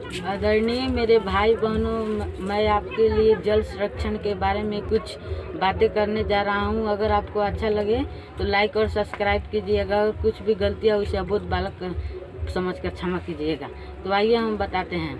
आदरणीय मेरे भाई बहनों, मैं आपके लिए जल संरक्षण के बारे में कुछ बातें करने जा रहा हूं। अगर आपको अच्छा लगे तो लाइक और सब्सक्राइब कीजिएगा और कुछ भी गलतियां उसे अबोध बालक समझकर क्षमा कीजिएगा। तो आइए हम बताते हैं।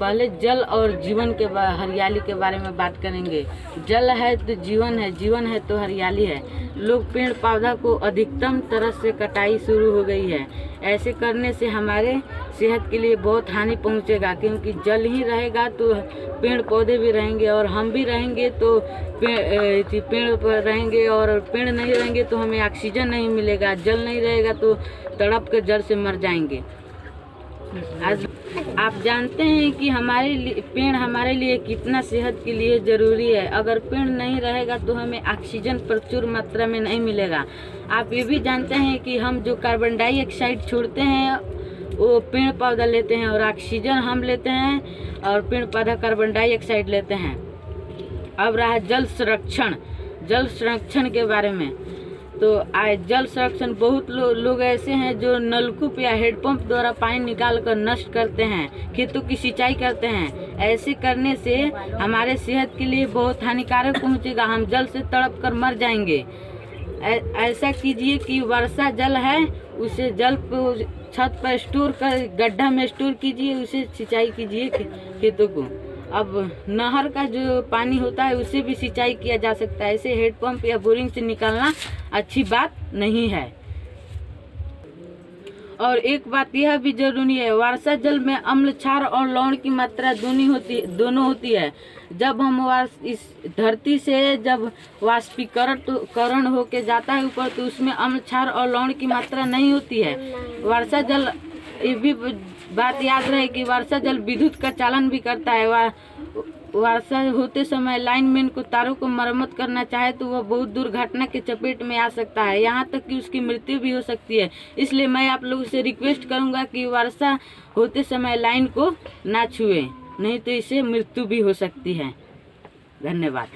पहले जल और जीवन के हरियाली के बारे में बात करेंगे। जल है तो जीवन है, जीवन है तो हरियाली है। लोग पेड़ पौधा को अधिकतम तरह से कटाई शुरू हो गई है। ऐसे करने से हमारे सेहत के लिए बहुत हानि पहुंचेगा, क्योंकि जल ही रहेगा तो पेड़ पौधे भी रहेंगे और हम भी रहेंगे तो पेड़ पर रहेंगे, और पेड़ नहीं रहेंगे तो हमें ऑक्सीजन नहीं मिलेगा। जल नहीं रहेगा तो तड़प कर जल से मर जाएंगे। आज आप जानते हैं कि पेड़ हमारे लिए कितना सेहत के लिए ज़रूरी है। अगर पेड़ नहीं रहेगा तो हमें ऑक्सीजन प्रचुर मात्रा में नहीं मिलेगा। आप ये भी जानते हैं कि हम जो कार्बन डाइऑक्साइड छोड़ते हैं वो पेड़ पौधा लेते हैं, और ऑक्सीजन हम लेते हैं और पेड़ पौधा कार्बन डाइऑक्साइड लेते हैं। अब रहा जल संरक्षण। जल संरक्षण के बारे में तो जल संरक्षण बहुत लोग ऐसे हैं जो नलकूप या हेडपंप द्वारा पानी निकाल कर नष्ट करते हैं, खेतों की सिंचाई करते हैं। ऐसे करने से हमारे सेहत के लिए बहुत हानिकारक पहुंचेगा। हम जल से तड़प कर मर जाएंगे। ऐसा कीजिए कि वर्षा जल है उसे जल को छत पर स्टोर कर गड्ढा में स्टोर कीजिए, उसे सिंचाई कीजिए खेतों को। अब नहर का जो पानी होता है उससे भी सिंचाई किया जा सकता है। ऐसे हेडपंप या बोरिंग से निकालना अच्छी बात नहीं है। और एक बात यह भी जरूरी है, वर्षा जल में अम्ल, क्षार और लवण की मात्रा दोनों होती है। जब हम इस धरती से जब वाष्पीकरण होके जाता है ऊपर, तो उसमें अम्ल, क्षार और लवण की मात्रा नहीं होती है। वर्षा जल, ये भी बात याद रहे कि वर्षा जल विद्युत का चालन भी करता है। वर्षा होते समय लाइनमैन को तारों को मरम्मत करना चाहे तो वह बहुत दुर्घटना के चपेट में आ सकता है, यहाँ तक कि उसकी मृत्यु भी हो सकती है। इसलिए मैं आप लोगों से रिक्वेस्ट करूंगा कि वर्षा होते समय लाइन को ना छुएं, नहीं तो इससे मृत्यु भी हो सकती है। धन्यवाद।